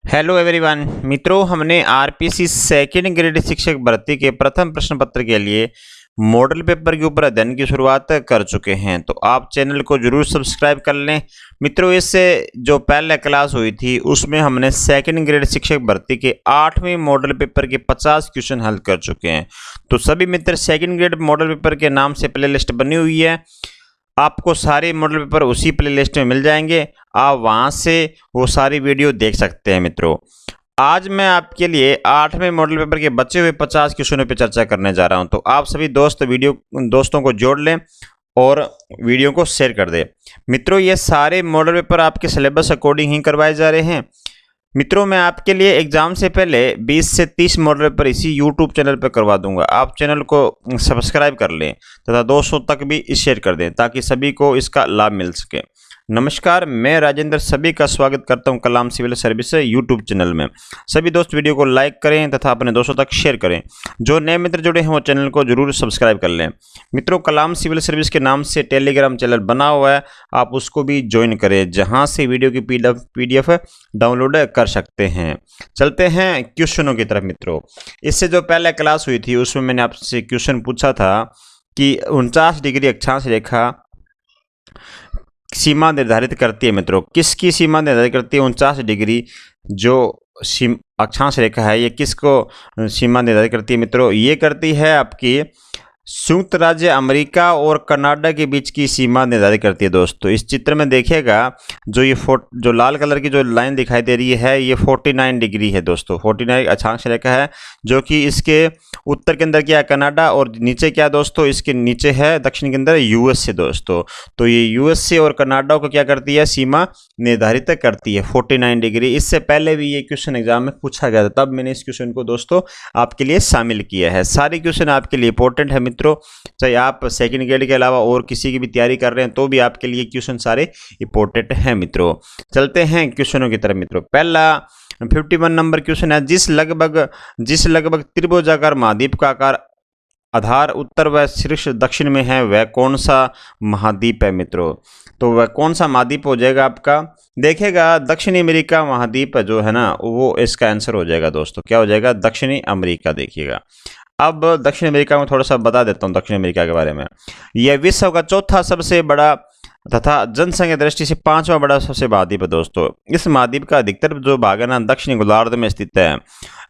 Hello everyone मित्रों, हमने RPC second grade शिक्षक भर्ती के प्रथम प्रश्न पत्र के लिए मॉडल पेपर के ऊपर अध्ययन की शुरुआत कर चुके हैं। तो आप चैनल को जरूर सब्सक्राइब कर लें। मित्रों, इससे जो पहले क्लास हुई थी उसमें हमने सेकेंड ग्रेड शिक्षक भर्ती के 8वें मॉडल पेपर के 50 क्वेश्चन हल कर चुके हैं। तो सभी मित्र, सेकेंड ग्रेड मॉडल पेपर के नाम से प्लेलिस्ट बनी हुई है। आपको सारे मॉडल पेपर उसी प्लेलिस्ट में मिल जाएंगे। आप वहां से वो सारी वीडियो देख सकते हैं। मित्रों, आज मैं आपके लिए 8वें मॉडल पेपर के बचे हुए 50 क्वेश्चनों पर चर्चा करने जा रहा हूं। तो आप सभी दोस्तों को जोड़ लें और वीडियो को शेयर कर दें। मित्रों, ये सारे मॉडल पेपर आपके सिलेबस अकॉर्डिंग ही करवाए जा रहे हैं। मित्रों, मैं आपके लिए एग्जाम से पहले 20 से 30 मॉडल पेपर इसी यूट्यूब चैनल पर करवा दूंगा। आप चैनल को सब्सक्राइब कर लें तथा दोस्तों तक भी शेयर कर दें ताकि सभी को इसका लाभ मिल सके। नमस्कार, मैं राजेंद्र सभी का स्वागत करता हूं कलाम सिविल सर्विस यूट्यूब चैनल में। सभी दोस्त वीडियो को लाइक करें तथा अपने दोस्तों तक शेयर करें। जो नए मित्र जुड़े हैं वो चैनल को जरूर सब्सक्राइब कर लें। मित्रों, कलाम सिविल सर्विस के नाम से टेलीग्राम चैनल बना हुआ है, आप उसको भी ज्वाइन करें, जहां से वीडियो की पीडीएफ डाउनलोड कर सकते हैं। चलते हैं क्वेश्चनों की तरफ। मित्रों, इससे जो पहले क्लास हुई थी उसमें मैंने आपसे क्वेश्चन पूछा था कि 49 डिग्री अक्षांश रेखा सीमा निर्धारित करती है। मित्रों, किसकी सीमा निर्धारित करती है? 49 डिग्री जो अक्षांश रेखा है, ये किसको सीमा निर्धारित करती है? मित्रों, ये करती है आपकी संयुक्त राज्य अमेरिका और कनाडा के बीच की सीमा निर्धारित करती है। दोस्तों, इस चित्र में देखिएगा जो लाल कलर की जो लाइन दिखाई दे रही है, ये 49 डिग्री है। दोस्तों, 49 अक्षांश रेखा है, जो कि इसके उत्तर के अंदर क्या है? कनाडा, और नीचे क्या दोस्तों? इसके नीचे है दक्षिण के अंदर यूएसए। दोस्तों, तो ये यूएसए और कनाडा को क्या करती है? सीमा निर्धारित करती है 49 डिग्री। इससे पहले भी ये क्वेश्चन एग्जाम में पूछा गया था, तब मैंने इस क्वेश्चन को दोस्तों आपके लिए शामिल किया है। सारे क्वेश्चन आपके लिए इंपॉर्टेंट है। मित्रों, चाहे आप सेकंड ग्रेड के अलावा और किसी की भी तैयारी कर रहे हैं तो भी आपके लिए क्वेश्चन सारे इंपॉर्टेंट हैं। मित्रों, चलते हैं क्वेश्चनों की तरफ। मित्रों, पहला 51 नंबर क्वेश्चन है, जिस लगभग त्रिभुजाकार महाद्वीप का आकार आधार उत्तर व शीर्ष दक्षिण में है, वह कौन सा महाद्वीप है? मित्रों, तो वह कौन सा महाद्वीप हो जाएगा आपका? देखिएगा, दक्षिणी अमेरिका महाद्वीप जो है ना, वो इसका आंसर हो जाएगा। दोस्तों, क्या हो जाएगा? दक्षिणी अमेरिका। देखिएगा, अब दक्षिण अमेरिका में थोड़ा सा बता देता हूँ दक्षिण अमेरिका के बारे में। यह विश्व का चौथा सबसे बड़ा तथा जनसंख्या दृष्टि से 5वां बड़ा सबसे महाद्वीप है। दोस्तों, इस महाद्वीप का अधिकतर जो भाग है ना, दक्षिणी गोलार्ध में स्थित है।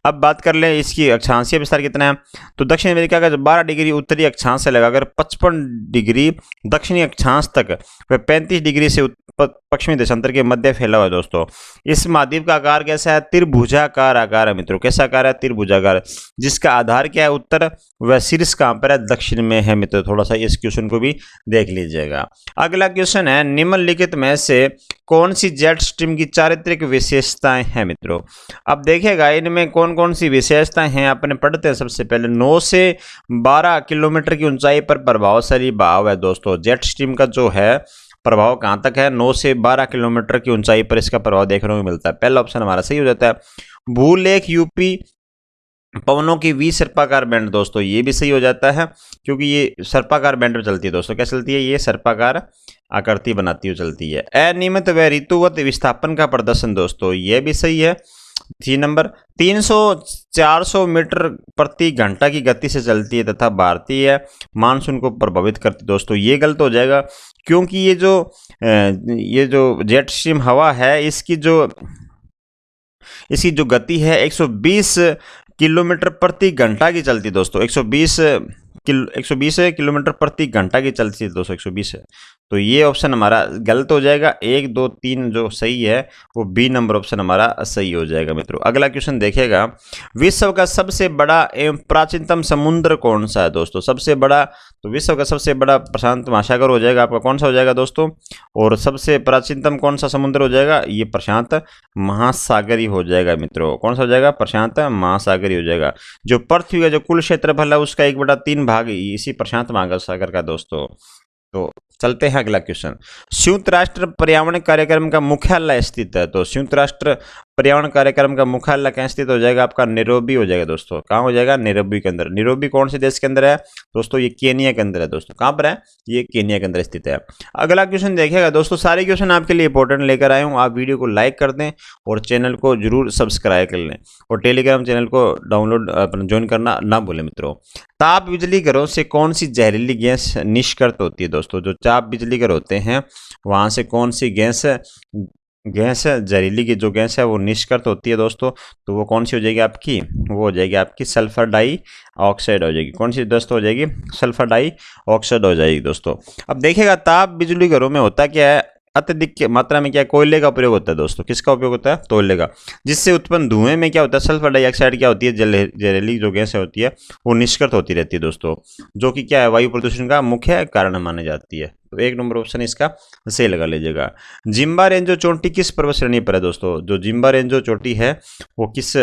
अब बात कर लें इसकी अक्षांशीय विस्तार कितना है, तो दक्षिण अमेरिका का जो 12 डिग्री उत्तरी अक्षांश से लगाकर 55 डिग्री दक्षिणी अक्षांश तक वह 35 डिग्री से पश्चिमी देशांतर के मध्य फैला हुआ है। दोस्तों, इस महाद्वीप का आकार कैसा है? त्रिभुजाकार आकार है। मित्रों, कैसा आकार है? त्रिभुजाकार, जिसका आधार क्या है? उत्तर, वह शीर्ष कहां पर है? दक्षिण में है। मित्रों, थोड़ा सा इस क्वेश्चन को भी देख लीजिएगा। अगला क्वेश्चन है, निम्नलिखित में से कौन सी जेट स्ट्रीम की चारित्रिक विशेषताएं हैं? मित्रों, अब देखिएगा इनमें कौन कौन सी विशेषताएं हैं, अपने पढ़ते हैं। सबसे पहले 9 से 12 किलोमीटर की ऊंचाई पर प्रभावशाली बहाव है। दोस्तों, जेट स्ट्रीम का जो है प्रभाव कहां तक है? 9 से 12 किलोमीटर की ऊंचाई पर इसका प्रभाव देखने को मिलता है। पहला ऑप्शन हमारा सही हो जाता है। भूलेख यूपी पवनों की वी सर्पाकार बैंड। दोस्तों, ये भी सही हो जाता है, क्योंकि ये सर्पाकार बैंड में चलती है। दोस्तों, क्या चलती है? ये सर्पाकार आकृति बनाती हुई चलती है। अनियमित व ऋतुवत विस्थापन का प्रदर्शन। दोस्तों, ये भी सही है। 3 नंबर, 300-400 मीटर प्रति घंटा की गति से चलती है तथा भारतीय मानसून को प्रभावित करती है। दोस्तों, ये गलत हो जाएगा, क्योंकि ये जो जेट स्ट्रीम हवा है, इसकी जो गति है 120 किलोमीटर प्रति घंटा की चलती है। दोस्तों, 120 किलोमीटर प्रति घंटा की चलती है। 220 है, तो ये ऑप्शन हमारा गलत हो जाएगा। 1, 2, 3 जो सही है वो बी नंबर ऑप्शन हमारा सही हो जाएगा। मित्रों, अगला क्वेश्चन देखिएगा, विश्व का सबसे बड़ा एवं प्राचीनतम समुद्र कौन सा है? दोस्तों, सबसे बड़ा, तो विश्व का सबसे बड़ा प्रशांत महासागर हो जाएगा आपका। कौन सा हो जाएगा दोस्तों? और सबसे प्राचीनतम कौन सा समुद्र हो जाएगा? ये प्रशांत महासागर ही हो जाएगा। मित्रों, कौन सा हो जाएगा? प्रशांत महासागर ही हो जाएगा। जो पृथ्वी का जो कुल क्षेत्रफल है उसका 1/3 भाग इसी प्रशांत महासागर का। दोस्तों, तो चलते हैं अगला क्वेश्चन। संयुक्त राष्ट्र पर्यावरण कार्यक्रम का मुख्यालय स्थित है। तो संयुक्त राष्ट्र पर्यावरण कार्यक्रम का मुख्यालय कहाँ स्थित हो जाएगा? आपका नैरोबी हो जाएगा दोस्तों। कहाँ हो जाएगा? नैरोबी के अंदर। नैरोबी कौन से देश के अंदर है दोस्तों? ये केनिया के अंदर है दोस्तों। कहाँ पर है? ये केनिया के अंदर स्थित है। अगला क्वेश्चन देखिएगा दोस्तों, सारे क्वेश्चन आपके लिए इंपॉर्टेंट लेकर आया हूँ। आप वीडियो को लाइक कर दें और चैनल को जरूर सब्सक्राइब कर लें और टेलीग्राम चैनल को डाउनलोड ज्वाइन करना ना भूलें मित्रों। ताप बिजली घरों से कौन सी जहरीली गैस निष्कर्त होती है दोस्तों? जो ताप बिजली घर होते हैं वहां से कौन सी गैस जहरीली की जो गैस है वो निष्कर्त होती है दोस्तों? तो वो कौन सी हो जाएगी आपकी? वो हो जाएगी आपकी सल्फर डाई ऑक्साइड हो जाएगी। कौन सी दोस्तों हो जाएगी? सल्फर डाई ऑक्साइड हो जाएगी दोस्तों। अब देखिएगा ताप बिजली घरों में होता क्या है? अत्यधिक मात्रा में क्या कोयले का प्रयोग होता है दोस्तों। किसका उपयोग होता है? कोयले का। जिससे उत्पन्न धुएं में क्या होता है? सल्फर डाइऑक्साइड क्या होती है? जहरीली जो गैस होती है वो निष्कर्त होती रहती है दोस्तों, जो कि क्या है? वायु प्रदूषण का मुख्य कारण मानी जाती है। तो 1 नंबर ऑप्शन इसका सही लगा लीजिएगा। जिम्बा रेंजो चोटी किस पर्वत श्रेणी पर है दोस्तों? जो जिम्बा रेंजो चोटी है वो किस,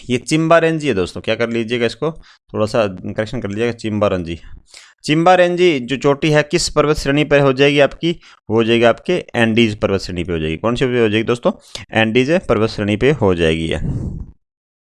ये चिम्बारेंजी है दोस्तों। क्या कर लीजिएगा, इसको थोड़ा सा करेक्शन कर लीजिएगा। चिम्बारेंजी जो चोटी है किस पर्वत श्रेणी पर हो जाएगी आपकी? वो हो जाएगी आपके एंडीज पर्वत श्रेणी पे हो जाएगी। कौन सी हो जाएगी दोस्तों? एंडीज पर्वत श्रेणी पे हो जाएगी है।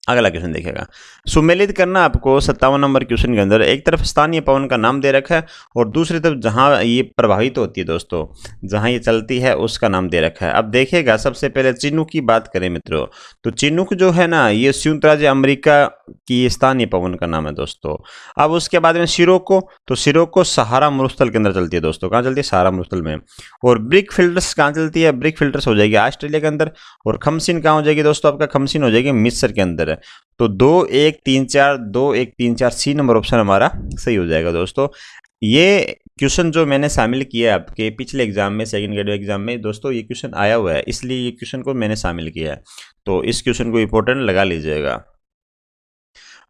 अगला क्वेश्चन देखिएगा, सुमेलित करना आपको 57 नंबर क्वेश्चन के अंदर। एक तरफ स्थानीय पवन का नाम दे रखा है और दूसरी तरफ जहां ये प्रभावित होती है दोस्तों, जहां ये चलती है उसका नाम दे रखा है। अब देखिएगा सबसे पहले चिनूक की बात करें मित्रों, तो चिनूक जो है ना ये संयुक्त राज्य अमेरिका की स्थानीय पवन का नाम है दोस्तों। अब उसके बाद में सिरोको, तो सिरोको सहारा मरुस्थल के अंदर चलती है दोस्तों। कहाँ चलती है? सहारा मरुस्थल में। और ब्रिक फिल्टर्स कहाँ चलती है? ब्रिक फिल्टर्स हो जाएगी ऑस्ट्रेलिया के अंदर। और खमसिन कहाँ हो जाएगी दोस्तों? आपका खमसिन हो जाएगी मिस्र के अंदर। तो 2 1 3 4 2 1 3 4 सी नंबर ऑप्शन हमारा सही हो जाएगा दोस्तों। ये क्वेश्चन जो मैंने शामिल किया है आपके पिछले एग्जाम में, सेकंड ग्रेड एग्जाम में दोस्तों, ये क्वेश्चन आया हुआ है, इसलिए ये क्वेश्चन को मैंने शामिल किया है। तो इस क्वेश्चन को इंपॉर्टेंट लगा लीजिएगा।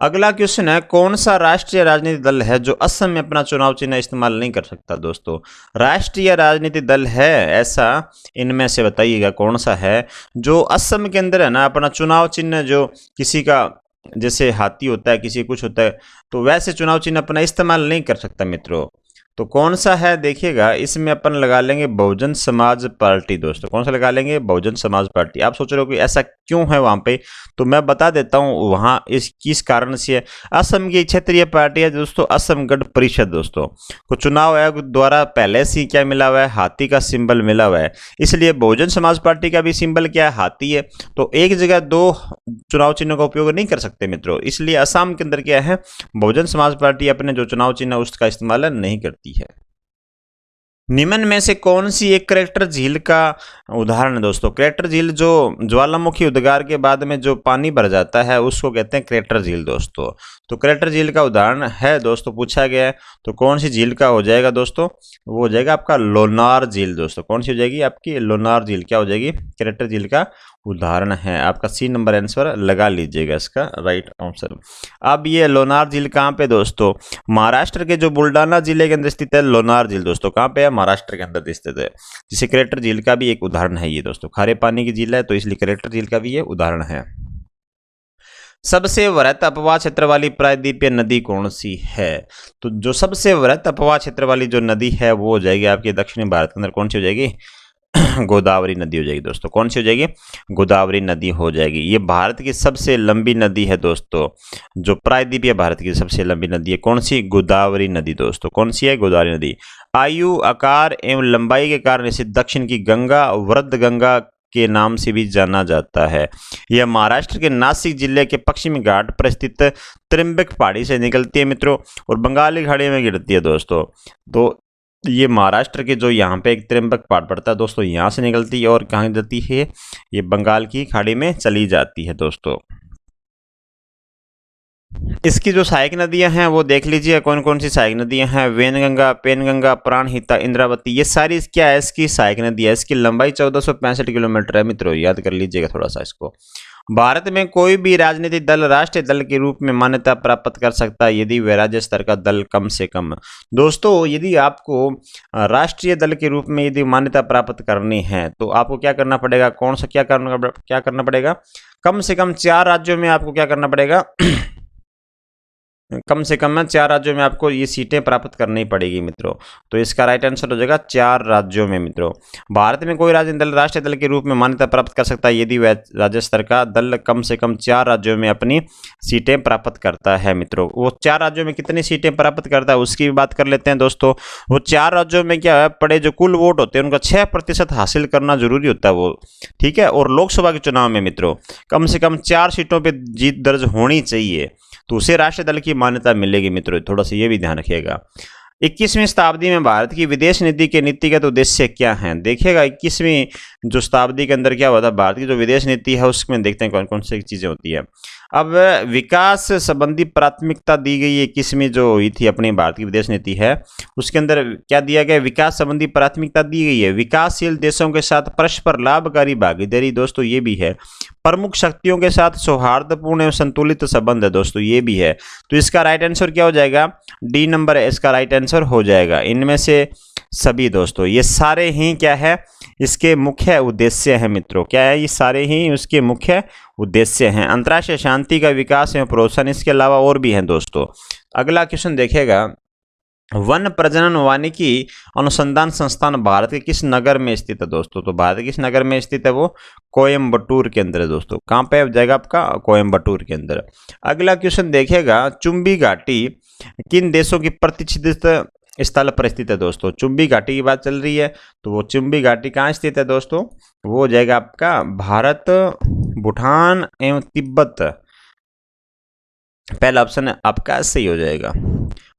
अगला क्वेश्चन है, कौन सा राष्ट्रीय राजनीतिक दल है जो असम में अपना चुनाव चिन्ह इस्तेमाल नहीं कर सकता दोस्तों? राष्ट्रीय राजनीतिक दल है ऐसा, इनमें से बताइएगा कौन सा है जो असम के अंदर है ना अपना चुनाव चिन्ह, जो किसी का जैसे हाथी होता है, किसी कुछ होता है, तो वैसे चुनाव चिन्ह अपना इस्तेमाल नहीं कर सकता मित्रों। तो कौन सा है देखिएगा, इसमें अपन लगा लेंगे बहुजन समाज पार्टी दोस्तों। कौन सा लगा लेंगे? बहुजन समाज पार्टी। आप सोच रहे हो कि ऐसा क्यों है वहां पे, तो मैं बता देता हूं वहां इस किस कारण से है। असम की क्षेत्रीय पार्टी है दोस्तों असम गण परिषद दोस्तों को चुनाव आयोग द्वारा पहले से क्या मिला हुआ है? हाथी का सिंबल मिला हुआ है, इसलिए बहुजन समाज पार्टी का भी सिंबल क्या है? हाथी है। तो एक जगह 2 चुनाव चिन्हों का उपयोग नहीं कर सकते मित्रों, इसलिए असम के अंदर क्या है? बहुजन समाज पार्टी अपने जो चुनाव चिन्ह उसका इस्तेमाल नहीं करती है। निम्न में से कौन सी एक करेक्टर झील का उदाहरण है दोस्तों? करेक्टर झील जो ज्वालामुखी उद्गार के बाद में जो पानी भर जाता है उसको कहते हैं करेक्टर झील दोस्तों। तो करेक्टर झील का उदाहरण है दोस्तों, पूछा गया है, तो कौन सी झील का हो जाएगा दोस्तों? वो हो जाएगा आपका लोनार झील दोस्तों। कौन सी हो जाएगी आपकी? लोनार झील क्या हो जाएगी? करेक्टर झील का उदाहरण है। आपका सी नंबर आंसर लगा लीजिएगा इसका राइट आंसर। अब ये लोनार झील कहाँ पे दोस्तों? महाराष्ट्र के जो बुल्डाना जिले के अंदर स्थित है लोनार झील दोस्तों। कहाँ पे है? महाराष्ट्र के अंदर स्थित है। जिसे करेक्टर झील का भी एक उदाहरण है ये दोस्तों। खारे पानी की झील है तो इसलिए करेक्टर झील का भी ये उदाहरण है। सबसे वृहत अपवाह क्षेत्र वाली प्रायद्वीपीय नदी कौन सी है? तो जो सबसे वृहत अपवाह क्षेत्र वाली जो नदी है वो हो जाएगी आपकी दक्षिणी भारत के अंदर। कौन सी हो जाएगी? गोदावरी नदी हो जाएगी दोस्तों। कौन सी हो जाएगी? गोदावरी नदी हो जाएगी। ये भारत की सबसे लंबी नदी है दोस्तों, जो प्रायद्वीपीय भारत की सबसे लंबी नदी है। कौन सी? गोदावरी नदी दोस्तों। कौन सी है? गोदावरी नदी। आयु, आकार एवं लंबाई के कारण इसे दक्षिण की गंगा, वृद्ध गंगा के नाम से भी जाना जाता है। यह महाराष्ट्र के नासिक जिले के पश्चिमी घाट पर स्थित त्रिम्बक पहाड़ी से निकलती है मित्रों और बंगाली खाड़ी में गिरती है दोस्तों। तो ये महाराष्ट्र के जो यहाँ पे एक त्रिम्बक पहाड़ पड़ता है दोस्तों, यहाँ से निकलती है और कहाँ जाती है? ये बंगाल की खाड़ी में चली जाती है दोस्तों। इसकी जो सहायक नदियां हैं वो देख लीजिए कौन कौन सी सहायक नदियां हैं। वेनगंगा, पेनगंगा, प्राणहिता, इंद्रावती, ये सारी क्या है? इसकी सहायक नदी है। इसकी लंबाई 1465 किलोमीटर है मित्रों, याद कर लीजिएगा थोड़ा सा इसको। भारत में कोई भी राजनीतिक दल राष्ट्रीय दल के रूप में मान्यता प्राप्त कर सकता है यदि वह राज्य स्तर का दल कम से कम। दोस्तों यदि आपको राष्ट्रीय दल के रूप में यदि मान्यता प्राप्त करनी है तो आपको क्या करना पड़ेगा? कौन सा क्या करना पड़ेगा? कम से कम 4 राज्यों में आपको क्या करना पड़ेगा? कम से कम 4 राज्यों में आपको ये सीटें प्राप्त करनी पड़ेगी मित्रों। तो इसका राइट आंसर हो जाएगा 4 राज्यों में मित्रों। भारत में कोई राजनीतिक दल राष्ट्रीय दल के रूप में मान्यता प्राप्त कर सकता है यदि वह राज्य स्तर का दल कम से कम 4 राज्यों में अपनी सीटें प्राप्त करता है मित्रों। वो 4 राज्यों में कितनी सीटें प्राप्त करता है उसकी भी बात कर लेते हैं दोस्तों। वो 4 राज्यों में क्या है, पड़े जो कुल वोट होते हैं उनका 6% हासिल करना जरूरी होता है वो, ठीक है। और लोकसभा के चुनाव में मित्रों कम से कम 4 सीटों पर जीत दर्ज होनी चाहिए, तो उसे राष्ट्रीय दल की मान्यता मिलेगी मित्रों। थोड़ा सा ये भी ध्यान रखिएगा। 21वीं शताब्दी में भारत की विदेश नीति के नीतिगत उद्देश्य क्या हैं? देखिएगा 21वीं जो शताब्दी के अंदर क्या हुआ था, भारत की जो विदेश नीति है उसमें देखते हैं कौन कौन सी चीजें होती है। अब विकास संबंधी प्राथमिकता दी गई है। 21वीं जो हुई थी अपनी भारत की विदेश नीति है उसके अंदर क्या दिया गया, विकास संबंधी प्राथमिकता दी गई है। विकासशील देशों के साथ परस्पर लाभकारी भागीदारी दोस्तों ये भी है। प्रमुख शक्तियों के साथ सौहार्दपूर्ण एवं संतुलित संबंध है दोस्तों ये भी है। तो इसका राइट आंसर क्या हो जाएगा, डी नंबर इसका राइट आंसर हो जाएगा। इनमें से सभी दोस्तों ये सारे ही क्या है, इसके मुख्य उद्देश्य हैं मित्रों। क्या है, ये सारे ही उसके मुख्य उद्देश्य हैं। अंतर्राष्ट्रीय शांति का विकास एवं प्रोत्साहन, इसके अलावा और भी हैं दोस्तों। अगला क्वेश्चन देखिएगा, वन प्रजनन वानिकी अनुसंधान संस्थान भारत के किस नगर में स्थित है दोस्तों? तो भारत के किस नगर में स्थित है, वो कोयम्बटूर के अंदर है दोस्तों। कहाँ पे जाएगा आपका, कोयम्बटूर के अंदर। अगला क्वेश्चन देखिएगा, चुंबी घाटी किन देशों की प्रतिष्ठित स्थल पर स्थित है दोस्तों? चुंबी घाटी की बात चल रही है, तो वो चुंबी घाटी कहाँ स्थित है दोस्तों? वो हो जाएगा आपका भारत, भूटान एवं तिब्बत। पहला ऑप्शन आपका सही हो जाएगा।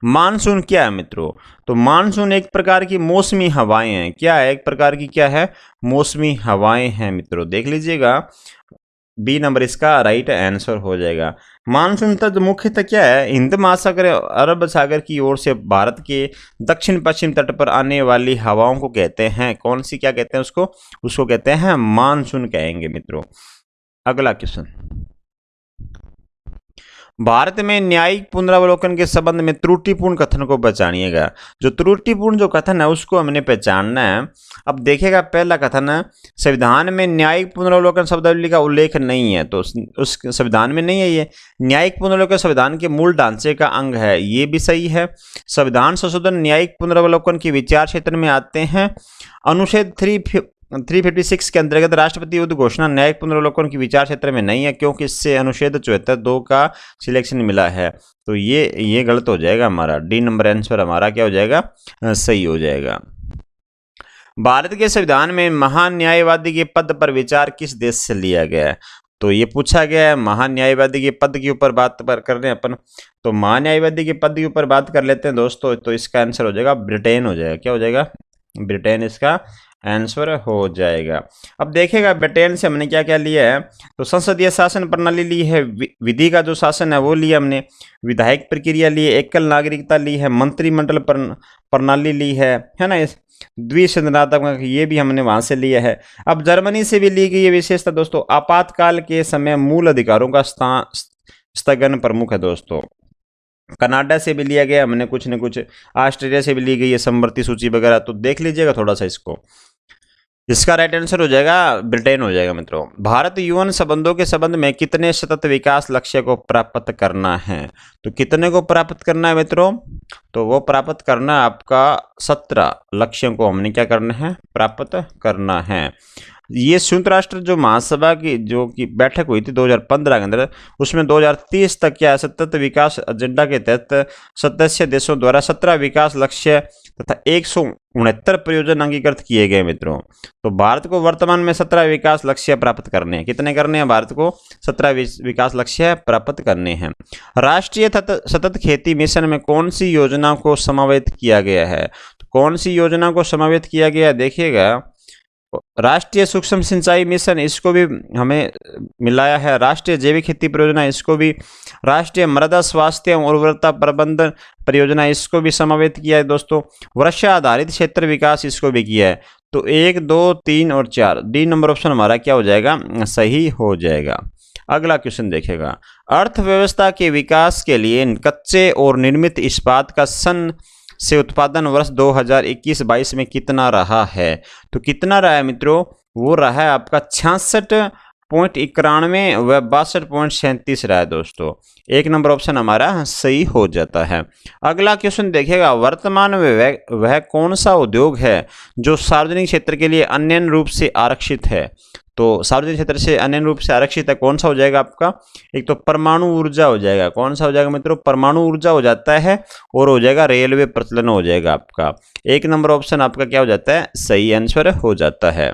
मानसून क्या है मित्रों? तो मानसून एक प्रकार की मौसमी हवाएं हैं। क्या है, एक प्रकार की क्या है, मौसमी हवाएं हैं मित्रों। देख लीजिएगा, बी नंबर इसका राइट आंसर हो जाएगा। मानसून तट मुख्यतः क्या है, हिंद महासागर अरब सागर की ओर से भारत के दक्षिण पश्चिम तट पर आने वाली हवाओं को कहते हैं। कौन सी क्या कहते हैं उसको कहते हैं मानसून कहेंगे मित्रों। अगला क्वेश्चन, भारत में न्यायिक पुनरावलोकन के संबंध में त्रुटिपूर्ण कथन को पहचानिएगा। जो त्रुटिपूर्ण जो कथन है उसको हमने पहचानना है। अब देखिएगा, पहला कथन है संविधान में न्यायिक पुनरावलोकन शब्दावली का उल्लेख नहीं है, तो उस संविधान में नहीं है ये। न्यायिक पुनरावलोकन संविधान के मूल ढांचे का अंग है, ये भी सही है। संविधान संशोधन न्यायिक पुनरावलोकन के विचार क्षेत्र में आते हैं। अनुच्छेद 356 के अंतर्गत राष्ट्रपति उद्घोषणा न्यायिक पुनरावलोकन की विचार क्षेत्र में नहीं है, क्योंकि इससे अनुच्छेद 74(2) का सिलेक्शन मिला है। तो ये गलत हो जाएगा हमारा। डी नंबर आंसर हमारा क्या हो जाएगा, सही हो जाएगा। भारत के संविधान में महान न्यायवादी के पद पर विचार किस देश से लिया गया है? तो ये पूछा गया है, महान न्यायवादी के पद के ऊपर बात कर रहे हैं अपन, तो महान न्यायवादी के पद के ऊपर बात कर लेते हैं दोस्तों। तो इसका आंसर हो जाएगा ब्रिटेन हो जाएगा। क्या हो जाएगा, ब्रिटेन इसका आंसर हो जाएगा। अब देखेगा ब्रिटेन से हमने क्या क्या लिया है, तो संसदीय शासन प्रणाली ली है, विधि का जो शासन है वो लिया हमने, विधायक प्रक्रिया ली है, एकल नागरिकता ली है, मंत्रिमंडल प्रणाली ली है ना, इस द्विसदनात्मक ये भी हमने वहां से लिया है। अब जर्मनी से भी ली गई है विशेषता दोस्तों, आपातकाल के समय मूल अधिकारों का स्थगन प्रमुख है दोस्तों। कनाडा से भी लिया गया हमने कुछ न कुछ, ऑस्ट्रेलिया से भी ली गई है समवर्ती सूची वगैरह। तो देख लीजिएगा थोड़ा सा इसको, इसका राइट आंसर हो जाएगा ब्रिटेन हो जाएगा मित्रों। भारत यूएन संबंधों के संबंध में कितने सतत विकास लक्ष्य को प्राप्त करना है? तो कितने को प्राप्त करना है मित्रों? तो वो प्राप्त करना आपका 17 लक्ष्यों को हमने क्या करना है, प्राप्त करना है। ये संयुक्त राष्ट्र जो महासभा की जो की बैठक हुई थी 2015 के अंदर, उसमें 2030 तक क्या सतत विकास एजेंडा के तहत सदस्य देशों द्वारा 17 विकास लक्ष्य तथा 169 प्रयोजन अंगीकृत किए गए मित्रों। तो भारत को वर्तमान में 17 विकास लक्ष्य प्राप्त करने हैं। कितने करने हैं? भारत को 17 विकास लक्ष्य प्राप्त करने हैं। राष्ट्रीय सतत खेती मिशन में कौन सी योजना को समावेश किया गया है? तो कौन सी योजना को समावेश किया गया है? देखिएगा, राष्ट्रीय सूक्ष्म सिंचाई मिशन, इसको भी हमें मिलाया है। राष्ट्रीय जैविक खेती परियोजना, इसको भी। राष्ट्रीय मृदा स्वास्थ्य एवं उर्वरता प्रबंधन परियोजना, इसको भी समावेश किया है दोस्तों। वर्षा आधारित क्षेत्र विकास, इसको भी किया है। तो 1, 2, 3 और 4, डी नंबर ऑप्शन हमारा क्या हो जाएगा, सही हो जाएगा। अगला क्वेश्चन देखेगा, अर्थव्यवस्था के विकास के लिए कच्चे और निर्मित इस्पात का सन से उत्पादन वर्ष 2021-22 में कितना रहा है? तो कितना रहा है मित्रों? वो रहा है आपका 62.91 व 62.37 रहा है दोस्तों। एक नंबर ऑप्शन हमारा सही हो जाता है। अगला क्वेश्चन देखिएगा, वर्तमान में वह कौन सा उद्योग है जो सार्वजनिक क्षेत्र के लिए अन्य रूप से आरक्षित है। तो सार्वजनिक क्षेत्र से अन्य रूप से आरक्षित है, कौन सा हो जाएगा आपका, एक तो परमाणु ऊर्जा हो जाएगा। कौन सा हो जाएगा मित्रों, परमाणु ऊर्जा हो जाता है, और हो जाएगा रेलवे प्रचलन हो जाएगा आपका। एक नंबर ऑप्शन आपका क्या हो जाता है, सही आंसर हो जाता है।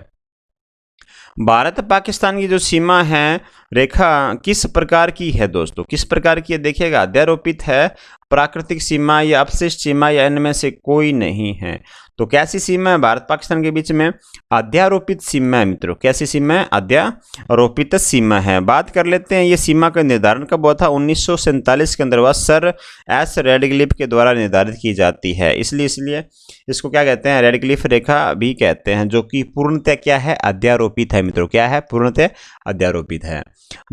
भारत पाकिस्तान की जो सीमा है रेखा किस प्रकार की है दोस्तों, किस प्रकार की है देखिएगा, अध्यारोपित है, प्राकृतिक सीमा या अपशिष्ट सीमा या इनमें से कोई नहीं है। तो कैसी सीमा है भारत पाकिस्तान के बीच में, अध्यारोपित सीमा है मित्रों। कैसी सीमा है, अध्यारोपित सीमा है। बात कर लेते हैं ये सीमा का निर्धारण कब हुआ था, 1947 के अंदर हुआ, सर एस रेडक्लिफ के द्वारा निर्धारित की जाती है। इसलिए इसको क्या कहते हैं, रेडक्लिफ रेखा भी कहते हैं, जो कि पूर्णतः क्या है, अध्यारोपित है मित्रों। क्या है, पूर्णतः अध्यारोपित है।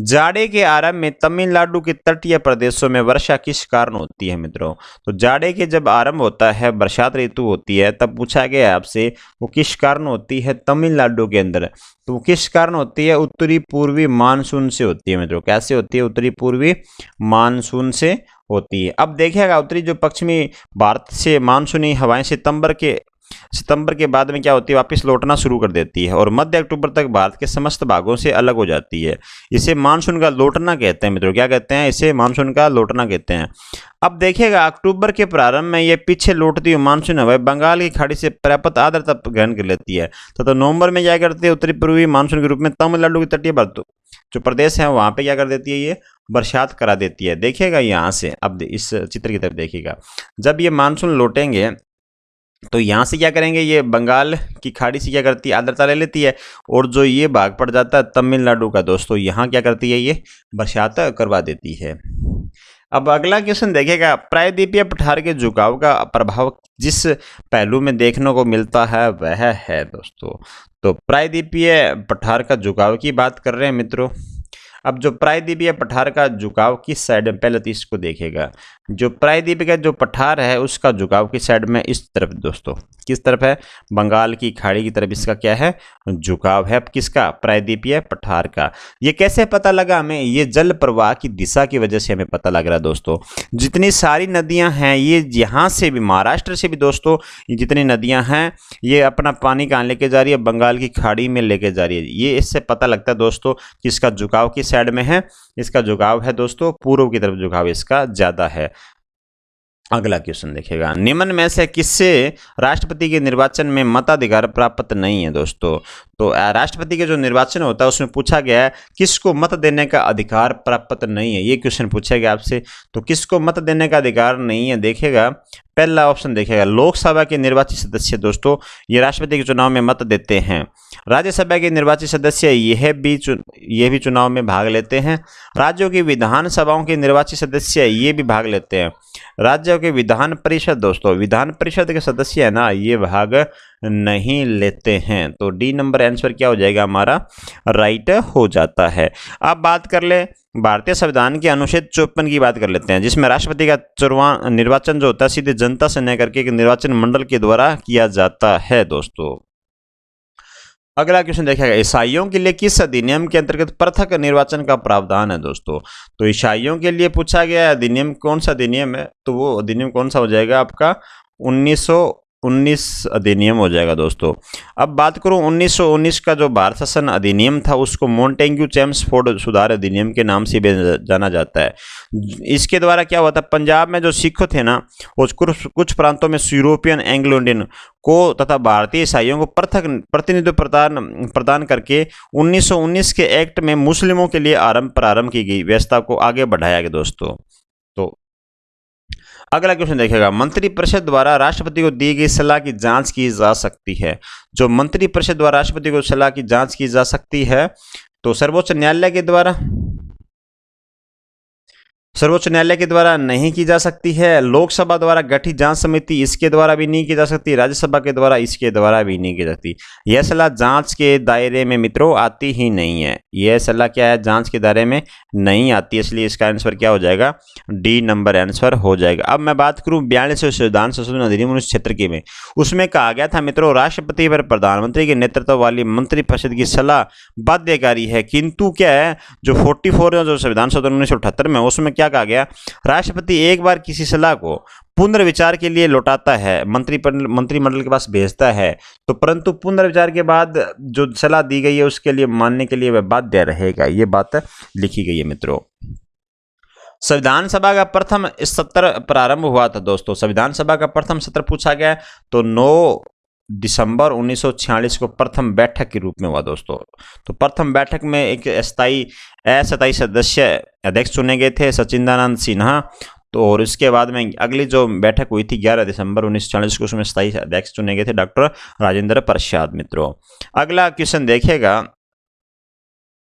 जाड़े के आरंभ में तमिलनाडु के तटीय प्रदेशों में वर्षा किस कारण होती है मित्रों। तो जाड़े के जब आरंभ होता है, बरसात ऋतु होती है, तब पूछा गया आपसे वो किस कारण होती है तमिलनाडु के अंदर। तो वो किस कारण होती है, उत्तरी पूर्वी मानसून से होती है मित्रों। कैसे होती है, उत्तरी पूर्वी मानसून से होती है। अब देखिएगा, उत्तरी जो पश्चिमी भारत से मानसूनी हवाएं सितंबर के बाद में क्या होती है, वापस लौटना शुरू कर देती है, और मध्य अक्टूबर तक भारत के समस्त भागों से अलग हो जाती है। इसे मानसून का लौटना कहते हैं मित्रों। क्या कहते हैं, इसे मानसून का लौटना कहते हैं। अब देखिएगा, अक्टूबर के प्रारंभ में ये पीछे लौटती हुई मानसून हवा बंगाल की खाड़ी से पर्याप्त आर्द्रता ग्रहण कर लेती है, तो नवंबर में क्या करती है, उत्तरी पूर्वी मानसून के रूप में तमिलनाडु की तटीय भारत जो प्रदेश है वहां पे क्या कर देती है, ये बरसात करा देती है। देखिएगा यहाँ से, अब इस चित्र की तरफ देखिएगा, जब ये मानसून लौटेंगे तो यहाँ से क्या करेंगे, ये बंगाल की खाड़ी से क्या करती है, आर्द्रता ले लेती है, और जो ये भाग पड़ जाता है तमिलनाडु का दोस्तों, यहाँ क्या करती है, ये बरसात करवा देती है। अब अगला क्वेश्चन देखेगा, प्रायद्वीपीय पठार के झुकाव का प्रभाव जिस पहलू में देखने को मिलता है वह है दोस्तों। तो प्रायद्वीपीय पठार का झुकाव की बात कर रहे हैं मित्रों। अब जो प्रायद्वीपीय पठार का झुकाव किस साइड में, पहले तो इसको देखेगा, जो प्रायद्वीप का जो पठार है उसका झुकाव किस साइड में, इस तरफ दोस्तों। किस तरफ है, बंगाल की खाड़ी की तरफ इसका क्या है, झुकाव है। किसका, प्रायद्वीपीय पठार का। ये कैसे पता लगा हमें, ये जल प्रवाह की दिशा की वजह से हमें पता लग रहा है दोस्तों। जितनी सारी नदियां हैं, ये यहाँ से भी, महाराष्ट्र से भी दोस्तों, ये जितनी नदियां हैं ये अपना पानी कहाँ लेके जा रही है, बंगाल की खाड़ी में लेके जा रही है। ये इससे पता लगता है दोस्तों कि इसका झुकाव किस साइड में है, इसका झुकाव है दोस्तों पूर्व की तरफ, झुकाव इसका ज्यादा है। अगला क्वेश्चन देखिएगा, निम्न में से किससे राष्ट्रपति के निर्वाचन में मताधिकार प्राप्त नहीं है दोस्तों। तो राष्ट्रपति के जो निर्वाचन होता है उसमें पूछा गया है किसको मत देने का अधिकार प्राप्त नहीं है, ये क्वेश्चन पूछा गया आपसे। तो किसको मत देने का अधिकार नहीं है, देखेगा पहला ऑप्शन देखेगा, लोकसभा के निर्वाचित सदस्य दोस्तों ये राष्ट्रपति के चुनाव में मत देते हैं। राज्यसभा के निर्वाचित सदस्य ये भी चुनाव में भाग लेते हैं। राज्यों की विधानसभाओं के निर्वाचित सदस्य ये भी भाग लेते हैं। राज्यों के विधान परिषद दोस्तों, विधान परिषद के सदस्य है ना, ये भाग नहीं लेते हैं। तो डी नंबर आंसर क्या हो जाएगा हमारा, राइट हो जाता है। अब बात कर ले भारतीय संविधान के अनुच्छेद 54 की बात कर लेते हैं, जिसमें राष्ट्रपति का निर्वाचन जो होता है सीधे जनता से न करके एक निर्वाचन मंडल के द्वारा किया जाता है दोस्तों। अगला क्वेश्चन देखेगा, ईसाइयों के लिए किस अधिनियम के अंतर्गत पृथक निर्वाचन का प्रावधान है दोस्तों। तो ईसाइयों के लिए पूछा गया अधिनियम कौन सा अधिनियम है, तो वो अधिनियम कौन सा हो जाएगा आपका 1919 अधिनियम हो जाएगा दोस्तों। अब बात करूं 1919 का जो भारत शासन अधिनियम था उसको मोंटेग्यू चेम्सफोर्ड सुधार अधिनियम के नाम से भी जाना जाता है। इसके द्वारा क्या हुआ था, पंजाब में जो सिख थे ना, वो कुछ प्रांतों में यूरोपियन एंग्लो इंडियन को तथा भारतीय ईसाइयों को पृथक प्रतिनिधित्व प्रदान करके 1919 के एक्ट में मुस्लिमों के लिए प्रारंभ की गई व्यवस्था को आगे बढ़ाया गया दोस्तों। तो अगला क्वेश्चन देखेगा, मंत्रिपरिषद द्वारा राष्ट्रपति को दी गई सलाह की जांच की जा सकती है। जो मंत्रिपरिषद द्वारा राष्ट्रपति को सलाह की जांच की जा सकती है, तो सर्वोच्च न्यायालय के द्वारा, सर्वोच्च न्यायालय के द्वारा नहीं की जा सकती है, लोकसभा द्वारा गठित जांच समिति इसके द्वारा भी नहीं की जा सकती, राज्यसभा के द्वारा इसके द्वारा भी नहीं की जा सकती। यह सलाह जांच के दायरे में मित्रों आती ही नहीं है। यह सलाह क्या है, जांच के दायरे में नहीं आती है, इसलिए इसका आंसर क्या हो जाएगा, डी नंबर आंसर हो जाएगा। अब मैं बात करूं 42वें संविधान संशोधन अधिनियम 1976 में, उसमें कहा गया था मित्रों राष्ट्रपति पर प्रधानमंत्री के नेतृत्व वाली मंत्रिपरिषद की सलाह बाध्यकारी है, किंतु क्या है जो 44 जो संविधान संशोधन 1978 में, उसमें क्या कहा गया, राष्ट्रपति एक बार किसी सलाह को पुनर्विचार के लिए लौटाता है, मंत्रिमंडल के पास भेजता है, तो परंतु पुनर्विचार के बाद जो सलाह दी गई है उसके लिए मानने के लिए वह बाध्य रहेगा। ये बात लिखी गई है मित्रों। संविधान सभा का प्रथम सत्र प्रारंभ हुआ था दोस्तों, संविधान सभा का प्रथम सत्र पूछा गया तो 9 दिसंबर 1946 को प्रथम बैठक के रूप में हुआ दोस्तों। तो प्रथम बैठक में एक अस्थायी सदस्य अध्यक्ष चुने गए थे सचिदानंद सिन्हा, तो और इसके बाद में अगली जो बैठक हुई थी 11 दिसंबर 1946 को, उसमें स्थायी अध्यक्ष चुने गए थे डॉक्टर राजेंद्र प्रसाद मित्रों। अगला क्वेश्चन देखिएगा,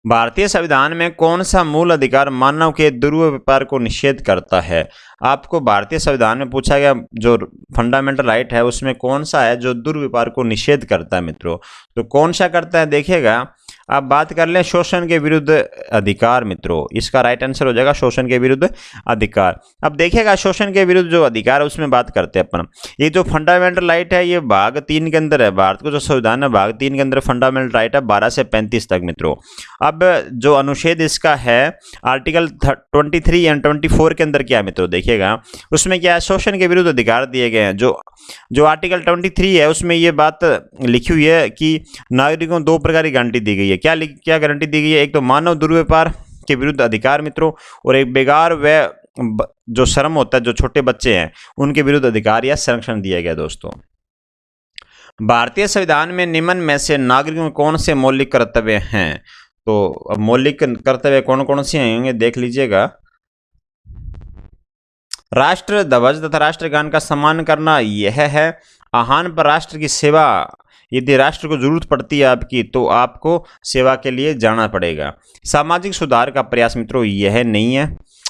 भारतीय संविधान में कौन सा मूल अधिकार मानव के दुर्व्यापार को निषेध करता है। आपको भारतीय संविधान में पूछा गया जो फंडामेंटल राइट है उसमें कौन सा है जो दुर्व्यापार को निषेध करता है मित्रों, तो कौन सा करता है देखिएगा। आप बात कर लें शोषण के विरुद्ध अधिकार मित्रों, इसका राइट आंसर हो जाएगा शोषण के विरुद्ध अधिकार। अब देखिएगा शोषण के विरुद्ध जो अधिकार है उसमें बात करते हैं अपन, ये जो फंडामेंटल राइट है ये भाग 3 के अंदर है, भारत को जो संविधान है भाग 3 के अंदर फंडामेंटल राइट है 12 से 35 तक मित्रों। अब जो अनुच्छेद इसका है आर्टिकल 23 एंड 24 के अंदर क्या है मित्रों, देखिएगा उसमें क्या है, शोषण के विरुद्ध अधिकार दिए गए हैं। जो आर्टिकल 23 है उसमें ये बात लिखी हुई है कि नागरिकों को 2 प्रकार की गारंटी दी गई है। क्या गारंटी दी गई है, एक तो मानव दुर्व्यापार के विरुद्ध अधिकार मित्रों, और एक बेगार व जो श्रम होता है, जो छोटे बच्चे हैं उनके विरुद्ध अधिकार या संरक्षण दिया गया दोस्तों। भारतीय संविधान में निम्न में से नागरिकों के कौन से मौलिक कर्तव्य हैं, तो मौलिक कर्तव्य कौन कौन से होंगे देख लीजिएगा। राष्ट्र ध्वज तथा राष्ट्रगान का सम्मान करना यह है, आह्वान पर राष्ट्र की सेवा, यदि राष्ट्र को जरूरत पड़ती है आपकी तो आपको सेवा के लिए जाना पड़ेगा। सामाजिक सुधार का प्रयास मित्रों यह नहीं है,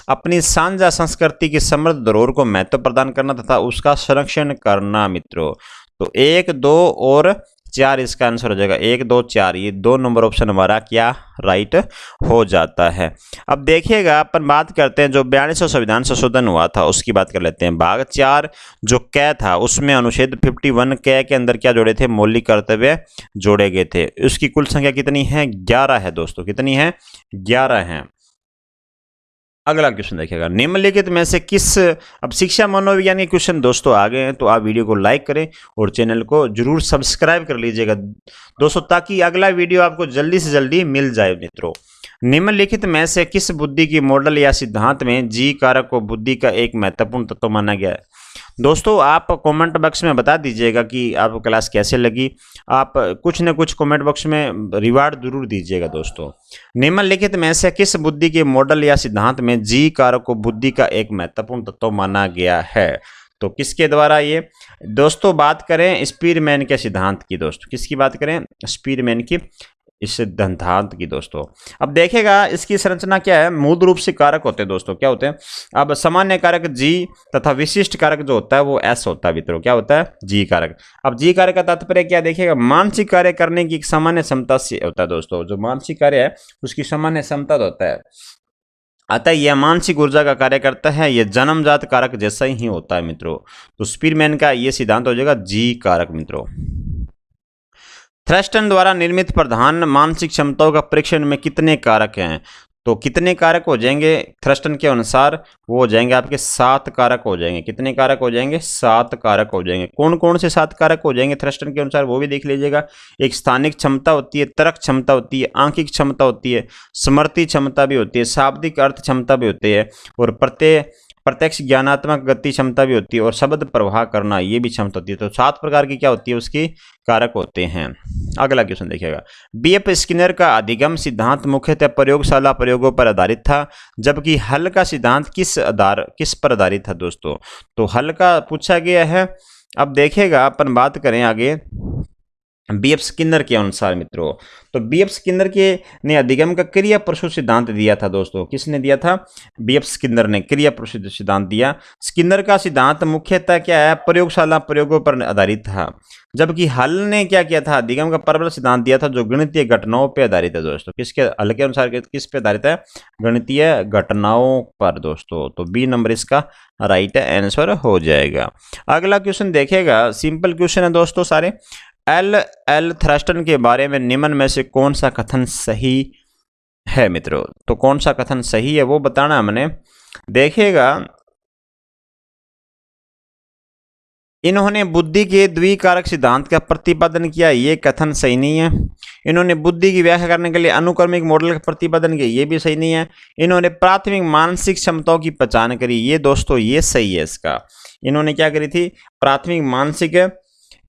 अपनी साझा संस्कृति की समृद्ध धरोहर को महत्व प्रदान करना तथा उसका संरक्षण करना मित्रों। तो 1, 2 और 4 इसका आंसर हो जाएगा, 1, 2, 4 ये 2 नंबर ऑप्शन हमारा क्या राइट हो जाता है। अब देखिएगा अपन बात करते हैं जो 42वां संविधान संशोधन हुआ था उसकी बात कर लेते हैं। भाग 4 जो कै था उसमें अनुच्छेद 51 कै के अंदर क्या जोड़े थे, मौलिक कर्तव्य जोड़े गए थे। उसकी कुल संख्या कितनी है, 11 है दोस्तों, कितनी है, 11 है। अगला क्वेश्चन देखिएगा, निम्नलिखित में से किस, अब शिक्षा मनोविज्ञान के क्वेश्चन दोस्तों आ गए हैं तो आप वीडियो को लाइक करें और चैनल को जरूर सब्सक्राइब कर लीजिएगा दोस्तों, ताकि अगला वीडियो आपको जल्दी से जल्दी मिल जाए मित्रों। निम्नलिखित में से किस बुद्धि की मॉडल या सिद्धांत में जी कारक को बुद्धि का एक महत्वपूर्ण तत्व माना गया है। दोस्तों आप कमेंट बॉक्स में बता दीजिएगा कि आपको क्लास कैसे लगी, आप कुछ न कुछ कमेंट बॉक्स में रिवार्ड जरूर दीजिएगा दोस्तों। निम्नलिखित में से किस बुद्धि के मॉडल या सिद्धांत में जी कारक को बुद्धि का एक महत्वपूर्ण तत्व माना गया है, तो किसके द्वारा ये दोस्तों, बात करें स्पीरमैन के सिद्धांत की दोस्तों, किसकी बात करें, स्पीरमैन की इस सिद्धांत की दोस्तों। अब देखेगा इसकी संरचना क्या है, मूल रूप से कारक होते हैं दोस्तों, क्या होते हैं, अब सामान्य कारक जी तथा विशिष्ट कारक जो होता है वो एस होता है मित्रों, क्या होता है, जी कारक। अब जी कारक का तात्पर्य क्या देखिएगा, मानसिक कार्य करने की सामान्य क्षमता से होता है दोस्तों, जो मानसिक कार्य है उसकी सामान्य क्षमता होता है, अतः यह मानसिक ऊर्जा का कार्य करता है, यह जन्मजात कारक जैसा ही होता है मित्रों। तो स्पीरमैन का यह सिद्धांत हो जाएगा जी कारक मित्रों। थ्रस्टन द्वारा निर्मित प्रधान मानसिक क्षमताओं का परीक्षण में कितने कारक हैं, तो कितने कारक हो जाएंगे थ्रस्टन के अनुसार, वो हो जाएंगे आपके 7 कारक हो जाएंगे। कितने कारक हो जाएंगे, 7 कारक हो जाएंगे। कौन कौन से 7 कारक हो जाएंगे थ्रस्टन के अनुसार वो भी देख लीजिएगा। एक स्थानिक क्षमता होती है, तर्क क्षमता होती है, आंकिक क्षमता होती है, स्मृति क्षमता भी होती है, शाब्दिक अर्थ क्षमता भी होती है, और प्रत्यक्ष ज्ञानात्मक गति क्षमता भी होती है, और शब्द प्रवाह करना ये भी क्षमता होती है। तो 7 प्रकार की क्या होती है उसकी कारक होते हैं। अगला क्वेश्चन देखिएगा, बीएफ स्किनर का अधिगम सिद्धांत मुख्यतः प्रयोगशाला प्रयोगों पर आधारित था, जबकि हल का सिद्धांत किस पर आधारित था दोस्तों, तो हल का पूछा गया है। अब देखिएगा अपन बात करें आगे, बी एफ स्किनर के अनुसार मित्रों। तो बी एफ स्किनर के ने अधिगम का क्रिया प्रसूत सिद्धांत दिया था दोस्तों। किसने दिया था? बी एफ स्किनर ने क्रिया प्रसूत सिद्धांत दिया। स्किनर का सिद्धांत मुख्यतः क्या है? प्रयोगशाला प्रयोगों पर आधारित था, जबकि हल ने क्या किया था? अधिगम का प्रबल सिद्धांत दिया था, जो गणितीय घटनाओं पर आधारित है दोस्तों। किसके हल के अनुसार किस पे आधारित है? गणितीय घटनाओं पर दोस्तों। तो बी नंबर इसका राइट आंसर हो जाएगा। अगला क्वेश्चन देखेगा, सिंपल क्वेश्चन है दोस्तों सारे। एल थ्रस्टन के बारे में निम्न में से कौन सा कथन सही है मित्रों? तो कौन सा कथन सही है वो बताना हमने। देखिएगा, इन्होंने बुद्धि के द्विकारक सिद्धांत का प्रतिपादन किया, ये कथन सही नहीं है। इन्होंने बुद्धि की व्याख्या करने के लिए अनुक्रमिक मॉडल का प्रतिपादन किया, ये भी सही नहीं है। इन्होंने प्राथमिक मानसिक क्षमताओं की पहचान करी, ये दोस्तों ये सही है इसका। इन्होंने क्या करी थी? प्राथमिक मानसिक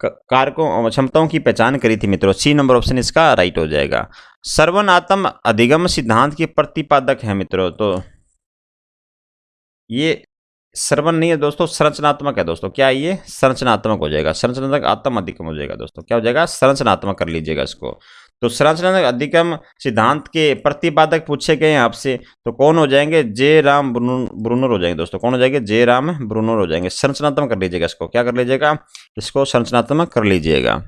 कारकों क्षमताओं की पहचान करी थी मित्रों। सी नंबर ऑप्शन इसका राइट हो जाएगा। सर्वनात्म अधिगम सिद्धांत के प्रतिपादक है मित्रों। तो ये सर्वन नहीं है दोस्तों, संरचनात्मक है दोस्तों। क्या ये? संरचनात्मक हो जाएगा। संरचनात्मक आत्म अधिगम हो जाएगा दोस्तों। क्या हो जाएगा? संरचनात्मक कर लीजिएगा इसको। तो संरचनात्मक अधिगम सिद्धांत के प्रतिपादक पूछे गए हैं आपसे, तो कौन हो जाएंगे? जे राम ब्रूनर हो जाएंगे दोस्तों। कौन हो जाएंगे? जे राम ब्रूनर हो जाएंगे। संरचनात्मक कर लीजिएगा इसको। क्या कर लीजिएगा? इसको संरचनात्मक कर लीजिएगा।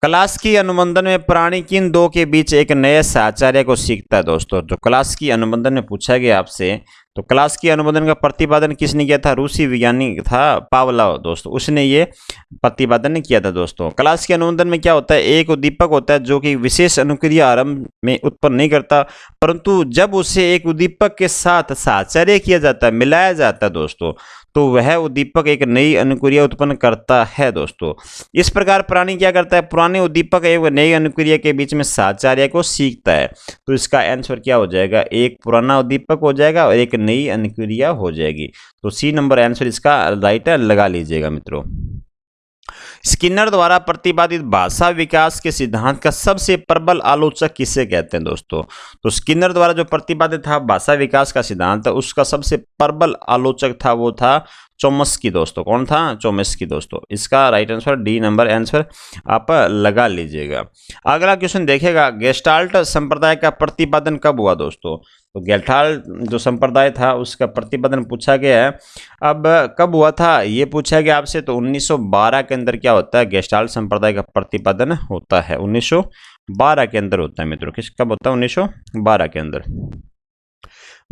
क्लास की अनुबंधन में प्राणी किन दो के बीच एक नए साहचर्य को सीखता है दोस्तों? जो क्लास की अनुबंधन में पूछा गया आपसे, तो क्लास की अनुबंधन का प्रतिपादन किसने किया था? रूसी वैज्ञानिक था पावलोव दोस्तों, उसने ये प्रतिपादन किया था दोस्तों। क्लास के अनुबंधन में क्या होता है? एक उद्दीपक होता है जो कि विशेष अनुक्रिया आरंभ में उत्पन्न नहीं करता, परंतु जब उसे एक उद्दीपक के साथ साहचर्य किया जाता है, मिलाया जाता है दोस्तों, तो वह उद्दीपक एक नई अनुक्रिया उत्पन्न करता है दोस्तों। इस प्रकार प्राणी क्या करता है? पुराने उद्दीपक एवं नई अनुक्रिया के बीच में साहचर्य को सीखता है। तो इसका आंसर क्या हो जाएगा? एक पुराना उद्दीपक हो जाएगा और एक नई अनुक्रिया हो जाएगी। तो सी नंबर आंसर इसका राइट लगा लीजिएगा मित्रों। स्किनर द्वारा प्रतिपादित भाषा विकास के सिद्धांत का सबसे प्रबल आलोचक किसे कहते हैं दोस्तों? तो स्किनर द्वारा जो प्रतिपादित था भाषा विकास का सिद्धांत, उसका सबसे प्रबल आलोचक था वो था चॉम्स्की दोस्तों। कौन था? चॉम्स्की दोस्तों। इसका right answer D number answer आप लगा लीजिएगा। अगला क्वेश्चन देखेगा, गेस्टाल्ट संप्रदाय का प्रतिपादन कब हुआ दोस्तों? तो गेस्टाल्ट जो संप्रदाय था उसका प्रतिपादन पूछा गया है। अब कब हुआ था ये पूछा गया आपसे। तो 1912 के अंदर क्या होता है? गेस्टाल्ट संप्रदाय का प्रतिपादन होता है 1912 के अंदर होता है मित्रों। किस कब होता है? 1912 के अंदर।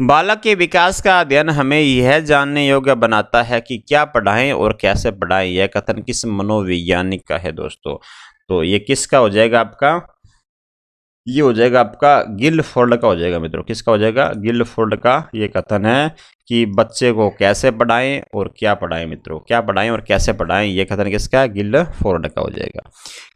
बालक के विकास का अध्ययन हमें यह जानने योग्य बनाता है कि क्या पढ़ाएं और कैसे पढ़ाएं। यह कथन किस मनोवैज्ञानिक का है दोस्तों? तो ये किसका हो जाएगा आपका? ये हो जाएगा आपका गिलफोर्ड का हो जाएगा मित्रों। किसका हो जाएगा? गिलफोर्ड का ये कथन है कि बच्चे को कैसे पढ़ाएं और क्या पढ़ाएं मित्रों। क्या पढ़ाएं और कैसे पढ़ाएं, ये कथन किसका है? गिलफोर्ड का हो जाएगा।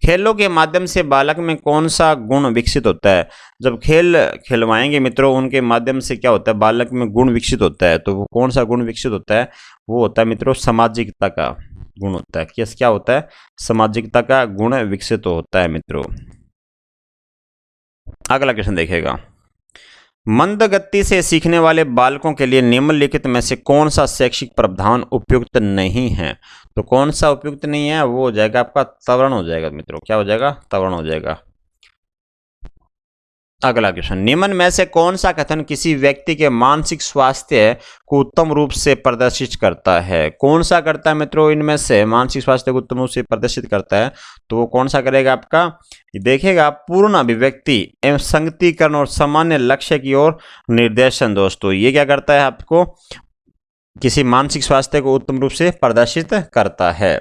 खेलों के माध्यम से बालक में कौन सा गुण विकसित होता है? जब खेल खिलवाएंगे मित्रों, उनके माध्यम से क्या होता है? बालक में गुण विकसित होता है। तो वो कौन सा गुण विकसित होता है? वो होता है मित्रों सामाजिकता का गुण होता है। क्या होता है? सामाजिकता का गुण विकसित होता है मित्रों। अगला क्वेश्चन देखेगा, मंद गति से सीखने वाले बालकों के लिए निम्नलिखित में से कौन सा शैक्षिक प्रावधान उपयुक्त नहीं है? तो कौन सा उपयुक्त नहीं है? वो हो जाएगा आपका त्वरण हो जाएगा मित्रों। क्या हो जाएगा? त्वरण हो जाएगा। अगला क्वेश्चन, निम्न में से कौन सा कथन किसी व्यक्ति के मानसिक स्वास्थ्य को उत्तम रूप से प्रदर्शित करता है? कौन सा करता है मित्रों? इनमें से मानसिक स्वास्थ्य को उत्तम रूप से प्रदर्शित करता है, तो वो कौन सा करेगा आपका? देखिएगा, पूर्ण अभिव्यक्ति एवं संगतिकरण और सामान्य लक्ष्य की ओर निर्देशन दोस्तों। ये क्या करता है? आपको किसी मानसिक स्वास्थ्य को उत्तम रूप से प्रदर्शित करता है।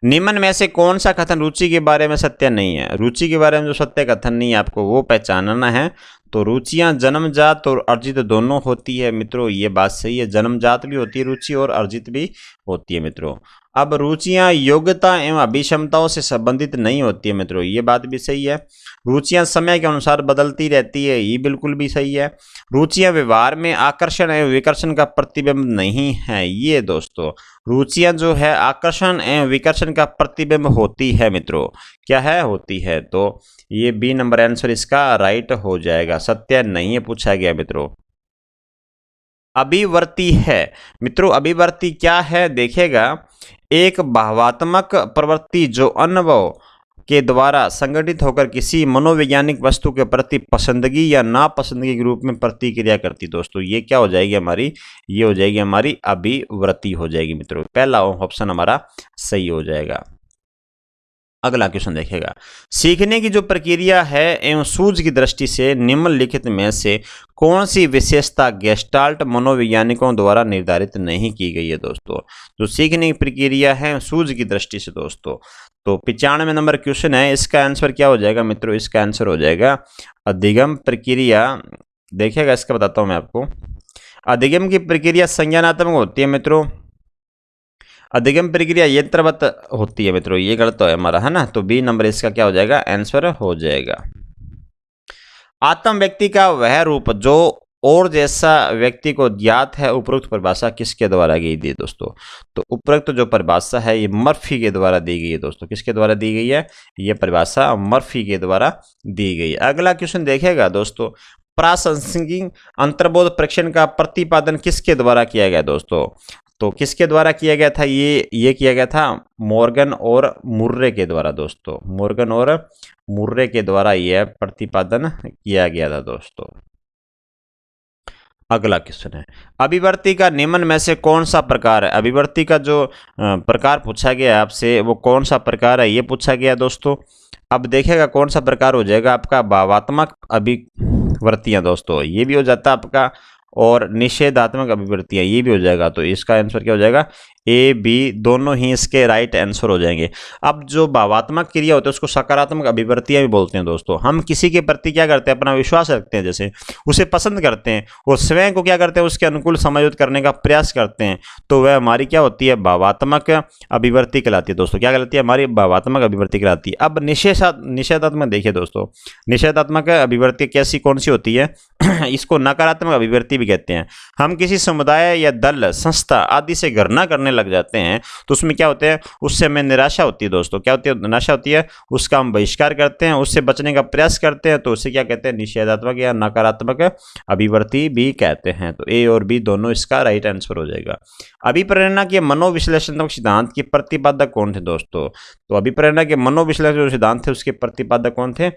निम्न में से कौन सा कथन रुचि के बारे में सत्य नहीं है? रुचि के बारे में जो सत्य कथन नहीं है आपको वो पहचानना है। तो रुचियां जन्मजात और अर्जित दोनों होती है मित्रों, ये बात सही है। जन्मजात भी होती है रुचि और अर्जित भी होती है मित्रों। अब रुचियां योग्यता एवं अभिक्षमताओं से संबंधित नहीं होती है मित्रों, ये बात भी सही है। रुचियां समय के अनुसार बदलती रहती है, ये बिल्कुल भी सही है। रुचियां व्यवहार में आकर्षण एवं विकर्षण का प्रतिबिंब नहीं है, ये दोस्तों रुचियां जो है आकर्षण एवं विकर्षण का प्रतिबिंब होती है मित्रों। क्या है? होती है। तो ये बी नंबर आंसर इसका राइट हो जाएगा। सत्य नहीं है पूछा गया मित्रों। अभिवर्ती है मित्रों। अभिवर्ती क्या है? देखिएगा, एक भावात्मक प्रवृत्ति जो अनुभव के द्वारा संगठित होकर किसी मनोवैज्ञानिक वस्तु के प्रति पसंदगी या नापसंदगी के रूप में प्रतिक्रिया करती। दोस्तों ये क्या हो जाएगी हमारी, ये हो जाएगी हमारी अभिवृत्ति हो जाएगी मित्रों। पहला ऑप्शन हमारा सही हो जाएगा। अगला क्वेश्चन देखेगा, सीखने की जो प्रक्रिया है एवं सूझ की दृष्टि से निम्नलिखित में से कौन सी विशेषता गेस्टाल्ट मनोवैज्ञानिकों द्वारा निर्धारित नहीं की गई है। दोस्तों जो सीखने की प्रक्रिया है सूझ की दृष्टि से दोस्तों, तो 95 नंबर क्वेश्चन है, इसका आंसर क्या हो जाएगा मित्रों, इसका आंसर हो जाएगा अधिगम प्रक्रिया। देखिएगा इसका बताता हूं मैं आपको। अधिगम की प्रक्रिया संज्ञानात्मक होती है मित्रों, अधिगम प्रक्रिया यंत्रवत होती है मित्रों। ये गलत है हमारा, है ना, तो बी नंबर इसका क्या हो जाएगा, आंसर हो जाएगा। आत्म व्यक्ति का वह रूप जो और जैसा व्यक्ति को ज्ञात है, उपरोक्त परिभाषा किसके द्वारा दी गई है दोस्तों, तो उपरोक्त जो परिभाषा है ये मर्फी के द्वारा दी गई है दोस्तों। किसके द्वारा दी गई है, ये परिभाषा मर्फी के द्वारा दी गई है। अगला क्वेश्चन देखेगा दोस्तों, प्रासंगिक अंतर्बोध परीक्षण का प्रतिपादन किसके द्वारा किया गया दोस्तों, तो किसके द्वारा किया गया था, ये किया गया था मॉर्गन और मुर्रे के द्वारा दोस्तों। मॉर्गन और मुर्रे के द्वारा यह प्रतिपादन किया गया था दोस्तों। अगला क्वेश्चन है, अभिवर्ती का निम्न में से कौन सा प्रकार है। अभिवर्ती का जो प्रकार पूछा गया है आपसे वो कौन सा प्रकार है, ये पूछा गया दोस्तों। अब देखेगा कौन सा प्रकार हो जाएगा आपका, भावात्मक अभिवर्तियां दोस्तों, ये भी हो जाता है आपका, और निषेधात्मक अभिवृत्तियां ये भी हो जाएगा। तो इसका आंसर क्या हो जाएगा, ए बी दोनों ही इसके राइट आंसर हो जाएंगे। अब जो भावात्मक क्रिया होती है उसको सकारात्मक अभिवृत्तियां भी बोलते हैं दोस्तों। हम किसी के प्रति क्या करते हैं, अपना विश्वास रखते हैं, जैसे उसे पसंद करते हैं और स्वयं को क्या करते हैं, उसके अनुकूल समायोजित करने का प्रयास करते हैं, तो वह हमारी क्या होती है, भावात्मक अभिवृत्ति कहलाती है दोस्तों। क्या कहलाती है, हमारी भावात्मक अभिवृत्ति कहलाती है। अब निषेधात्मक देखिए दोस्तों, निषेधात्मक अभिवृत्ति कैसी कौन सी होती है इसको नकारात्मक अभिवृत्ति भी कहते हैं। हम किसी समुदाय या दल, संस्था आदि से घृणा करने लग जाते हैं तो उसमें क्या होते हैं, उससे हमें निराशा होती है दोस्तों। क्या होती है, निराशा होती है, उसका हम बहिष्कार करते हैं, उससे बचने का प्रयास करते हैं, तो उसे क्या कहते हैं, निषेधात्मक या नकारात्मक अभिवृत्ति भी कहते हैं। तो ए और बी दोनों इसका राइट आंसर हो जाएगा। अभिप्रेरणा के मनोविश्लेषणात्मक सिद्धांत के प्रतिपादक कौन थे दोस्तों, तो अभिप्रेरणा के मनोविश्लेषण सिद्धांत थे उसके प्रतिपादक कौन थे,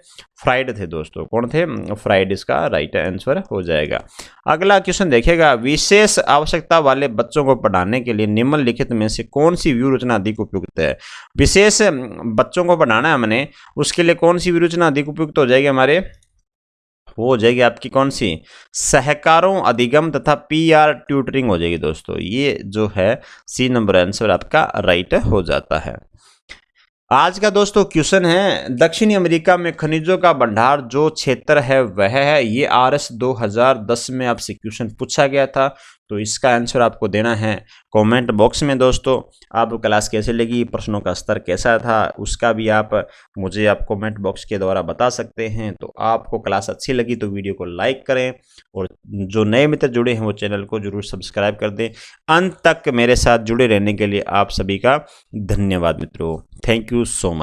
फ्राइड थे दोस्तों। कौन थे, फ्राइड इसका राइट आंसर हो जाएगा। अगला क्वेश्चन देखेगा, विशेष आवश्यकता वाले बच्चों को पढ़ाने के लिए निम्नलिखित में से कौन सी व्यू रचना अधिक उपयुक्त है। विशेष बच्चों को पढ़ाना है हमने, उसके लिए कौन सी व्यू रचना अधिक उपयुक्त हो जाएगी हमारे, वो हो जाएगी आपकी कौन सी, सहकारों अधिगम तथा पीआर ट्यूटरिंग हो जाएगी दोस्तों। ये जो है सी नंबर आंसर आपका राइट हो जाता है। आज का दोस्तों क्वेश्चन है, दक्षिणी अमेरिका में खनिजों का भंडार जो क्षेत्र है वह है, ये RS 2010 में आपसे क्वेश्चन पूछा गया था। तो इसका आंसर आपको देना है कमेंट बॉक्स में दोस्तों। आपको क्लास कैसे लगी, प्रश्नों का स्तर कैसा था, उसका भी आप मुझे कमेंट बॉक्स के द्वारा बता सकते हैं। तो आपको क्लास अच्छी लगी तो वीडियो को लाइक करें, और जो नए मित्र जुड़े हैं वो चैनल को जरूर सब्सक्राइब कर दें। अंत तक मेरे साथ जुड़े रहने के लिए आप सभी का धन्यवाद मित्रों। Thank you so much.